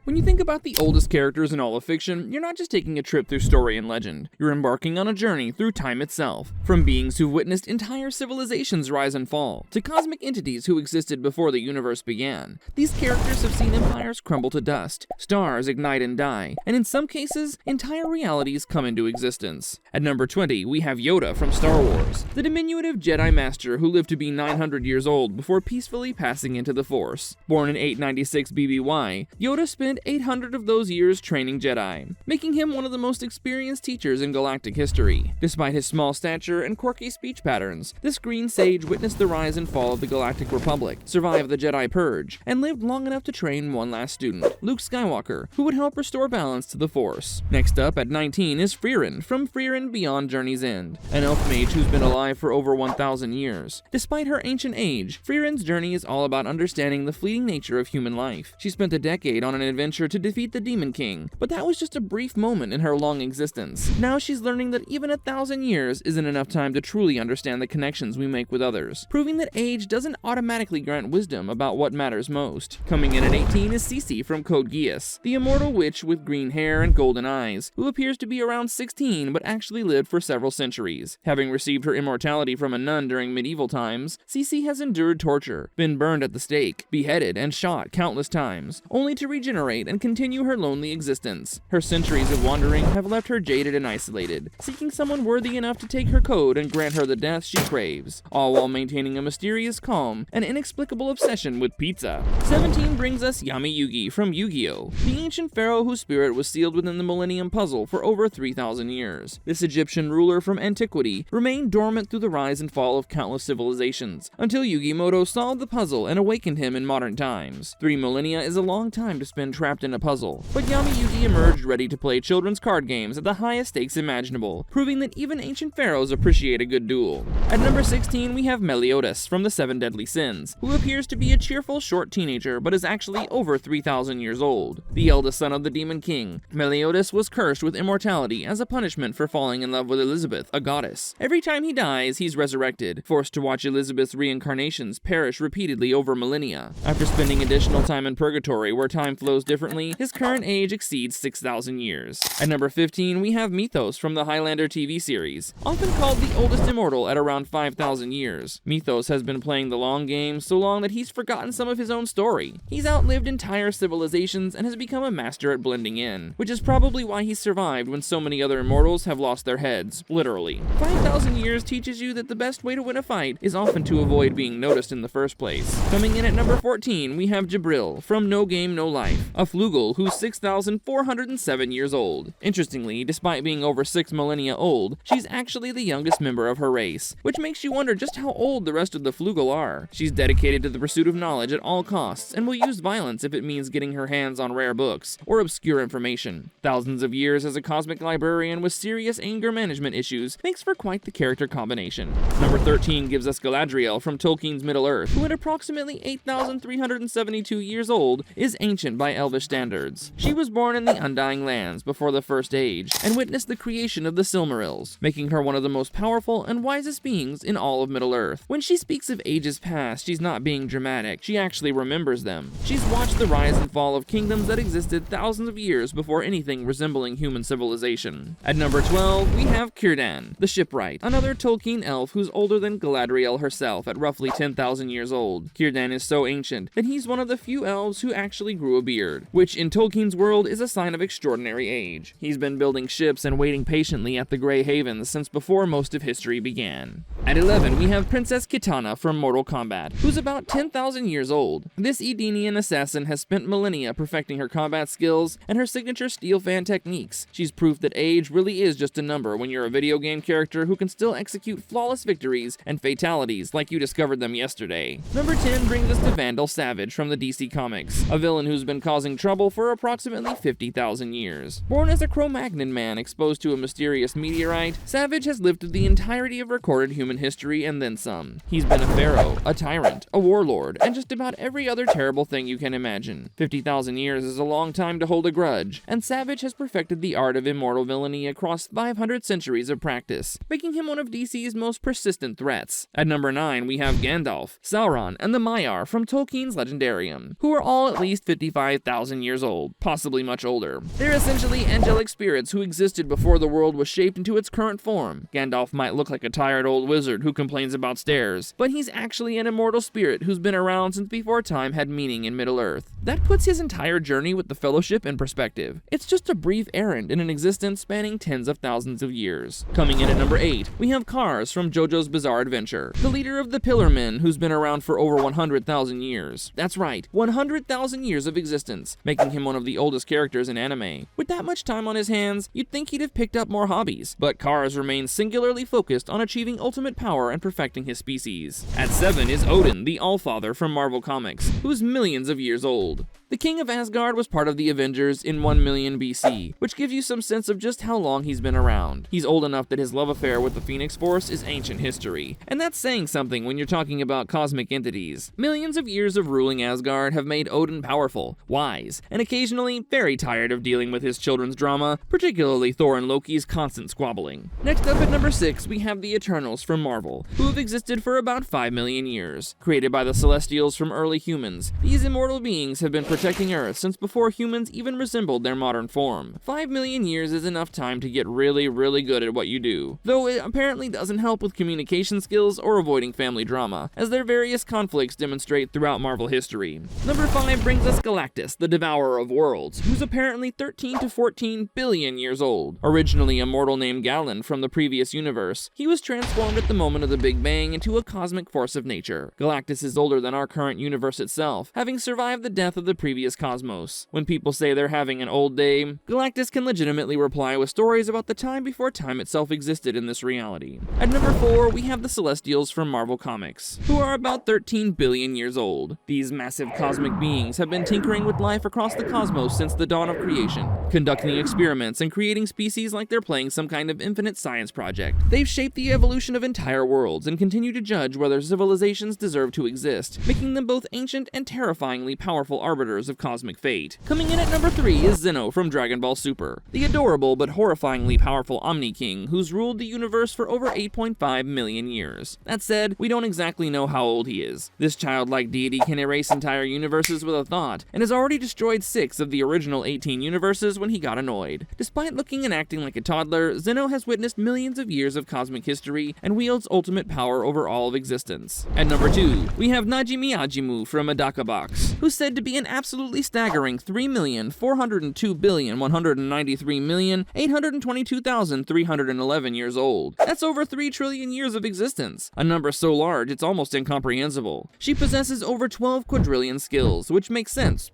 When you think about the oldest characters in all of fiction, you're not just taking a trip through story and legend. You're embarking on a journey through time itself. From beings who've witnessed entire civilizations rise and fall, to cosmic entities who existed before the universe began, these characters have seen empires crumble to dust, stars ignite and die, and in some cases, entire realities come into existence. At number 20, we have Yoda from Star Wars, the diminutive Jedi Master who lived to be 900 years old before peacefully passing into the Force. Born in 896 BBY, Yoda spent 800 of those years training Jedi, making him one of the most experienced teachers in galactic history. Despite his small stature and quirky speech patterns, this green sage witnessed the rise and fall of the Galactic Republic, survived the Jedi Purge, and lived long enough to train one last student, Luke Skywalker, who would help restore balance to the Force. Next up, at 19, is Frieren from Frieren Beyond Journey's End, an elf mage who's been alive for over 1,000 years. Despite her ancient age, Frieren's journey is all about understanding the fleeting nature of human life. She spent a decade on an adventure to defeat the Demon King, but that was just a brief moment in her long existence. Now she's learning that even 1,000 years isn't enough time to truly understand the connections we make with others, proving that age doesn't automatically grant wisdom about what matters most. Coming in at 18 is Cece from Code Geass, the immortal witch with green hair and golden eyes, who appears to be around 16 but actually lived for several centuries. Having received her immortality from a nun during medieval times, Cece has endured torture, been burned at the stake, beheaded, and shot countless times, only to regenerate and continue her lonely existence. Her centuries of wandering have left her jaded and isolated, seeking someone worthy enough to take her code and grant her the death she craves, all while maintaining a mysterious calm and inexplicable obsession with pizza. 17 brings us Yami Yugi from Yu-Gi-Oh!, the ancient pharaoh whose spirit was sealed within the Millennium Puzzle for over 3,000 years. This Egyptian ruler from antiquity remained dormant through the rise and fall of countless civilizations, until Yu-Gi-Moto solved the puzzle and awakened him in modern times. 3 millennia is a long time to spend trapped in a puzzle, but Yami Yugi emerged ready to play children's card games at the highest stakes imaginable, proving that even ancient pharaohs appreciate a good duel. At number 16, we have Meliodas from the 7 Deadly Sins, who appears to be a cheerful short teenager but is actually over 3,000 years old. The eldest son of the Demon King, Meliodas was cursed with immortality as a punishment for falling in love with Elizabeth, a goddess. Every time he dies, he's resurrected, forced to watch Elizabeth's reincarnations perish repeatedly over millennia. After spending additional time in purgatory where time flows differently, his current age exceeds 6,000 years. At number 15, we have Mythos from the Highlander TV series, often called the oldest immortal at around 5,000 years. Mythos has been playing the long game so long that he's forgotten some of his own story. He's outlived entire civilizations and has become a master at blending in, which is probably why he's survived when so many other immortals have lost their heads, literally. 5,000 years teaches you that the best way to win a fight is often to avoid being noticed in the first place. Coming in at number 14, we have Jibril from No Game No Life, a Flugel who's 6,407 years old. Interestingly, despite being over 6 millennia old, she's actually the youngest member of her race, which makes you wonder just how old the rest of the Flugel are. She's dedicated to the pursuit of knowledge at all costs, and will use violence if it means getting her hands on rare books or obscure information. Thousands of years as a cosmic librarian with serious anger management issues makes for quite the character combination. Number 13 gives us Galadriel from Tolkien's Middle-earth, who at approximately 8,372 years old is ancient by Elvish standards. She was born in the Undying Lands before the First Age, and witnessed the creation of the Silmarils, making her one of the most powerful and wisest beings in all of Middle-earth. When she speaks of ages past, she's not being dramatic, she actually remembers them. She's watched the rise and fall of kingdoms that existed thousands of years before anything resembling human civilization. At number 12, we have Círdan, the Shipwright, another Tolkien elf who's older than Galadriel herself at roughly 10,000 years old. Círdan is so ancient that he's one of the few elves who actually grew a beard, which in Tolkien's world is a sign of extraordinary age. He's been building ships and waiting patiently at the Grey Havens since before most of history began. At 11, we have Princess Kitana from Mortal Kombat, who's about 10,000 years old. This Edenian assassin has spent millennia perfecting her combat skills and her signature steel fan techniques. She's proof that age really is just a number when you're a video game character who can still execute flawless victories and fatalities like you discovered them yesterday. Number 10 brings us to Vandal Savage from the DC Comics, a villain who's been causing trouble for approximately 50,000 years. Born as a Cro-Magnon man exposed to a mysterious meteorite, Savage has lived through the entirety of recorded human history and then some. He's been a pharaoh, a tyrant, a warlord, and just about every other terrible thing you can imagine. 50,000 years is a long time to hold a grudge, and Savage has perfected the art of immortal villainy across 500 centuries of practice, making him one of DC's most persistent threats. At number 9, we have Gandalf, Sauron, and the Maiar from Tolkien's Legendarium, who are all at least 55,000 100,000 years old, possibly much older. They're essentially angelic spirits who existed before the world was shaped into its current form. Gandalf might look like a tired old wizard who complains about stairs, but he's actually an immortal spirit who's been around since before time had meaning in Middle-earth. That puts his entire journey with the Fellowship in perspective. It's just a brief errand in an existence spanning tens of thousands of years. Coming in at number 8, we have Kars from JoJo's Bizarre Adventure, the leader of the Pillar Men who's been around for over 100,000 years. That's right, 100,000 years of existence, making him one of the oldest characters in anime. With that much time on his hands, you'd think he'd have picked up more hobbies, but Kars remains singularly focused on achieving ultimate power and perfecting his species. At 7 is Odin, the Allfather from Marvel Comics, who's millions of years old. The King of Asgard was part of the Avengers in 1 million BC, which gives you some sense of just how long he's been around. He's old enough that his love affair with the Phoenix Force is ancient history, and that's saying something when you're talking about cosmic entities. Millions of years of ruling Asgard have made Odin powerful, wise, and occasionally very tired of dealing with his children's drama, particularly Thor and Loki's constant squabbling. Next up at number 6, we have the Eternals from Marvel, who have existed for about 5 million years. Created by the Celestials from early humans, these immortal beings have been protecting Earth since before humans even resembled their modern form. 5 million years is enough time to get really good at what you do, though it apparently doesn't help with communication skills or avoiding family drama, as their various conflicts demonstrate throughout Marvel history. Number 5 brings us Galactus, the Devourer of Worlds, who's apparently 13 to 14 billion years old. Originally a mortal named Galen from the previous universe, he was transformed at the moment of the Big Bang into a cosmic force of nature. Galactus is older than our current universe itself, having survived the death of the previous cosmos. When people say they're having an old day, Galactus can legitimately reply with stories about the time before time itself existed in this reality. At number 4, we have the Celestials from Marvel Comics, who are about 13 billion years old. These massive cosmic beings have been tinkering with life across the cosmos since the dawn of creation, conducting experiments and creating species like they're playing some kind of infinite science project. They've shaped the evolution of entire worlds and continue to judge whether civilizations deserve to exist, making them both ancient and terrifyingly powerful arbiters of cosmic fate. Coming in at number 3 is Zeno from Dragon Ball Super, the adorable but horrifyingly powerful Omni King who's ruled the universe for over 8.5 million years. That said, we don't exactly know how old he is. This childlike deity can erase entire universes with a thought, and has already destroyed 6 of the original 18 universes when he got annoyed. Despite looking and acting like a toddler, Zeno has witnessed millions of years of cosmic history and wields ultimate power over all of existence. At number 2, we have Najimi Ajimu from Adaka Box, who's said to be an absolutely staggering 3,402,193,822,311 years old. That's over 3 trillion years of existence, a number so large it's almost incomprehensible. She possesses over 12 quadrillion skills, which makes sense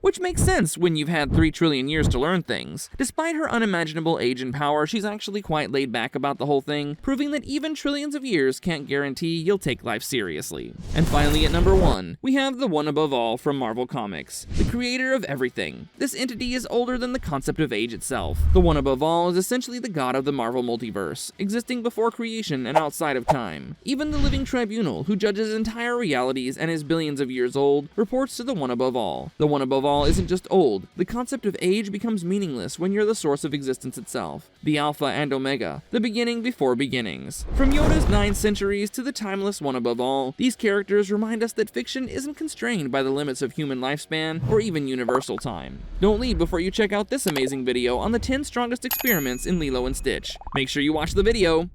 when you've had 3 trillion years to learn things. Despite her unimaginable age and power, she's actually quite laid back about the whole thing, proving that even trillions of years can't guarantee you'll take life seriously. And finally at number 1, we have the One Above All from Marvel Comics, the creator of everything. This entity is older than the concept of age itself. The One Above All is essentially the god of the Marvel multiverse, existing before creation and outside of time. Even the living tribunal, who judges entire realities and is billions of years old, reports to the One Above All. The One Above All isn't just old. The concept of age becomes meaningless when you're the source of existence itself, the Alpha and Omega, the beginning before beginnings. From Yoda's 9 centuries to the timeless One Above All, these characters remind us that fiction isn't constrained by the limits of human lifespan or even universal time. Don't leave before you check out this amazing video on the 10 strongest experiments in Lilo and Stitch. Make sure you watch the video.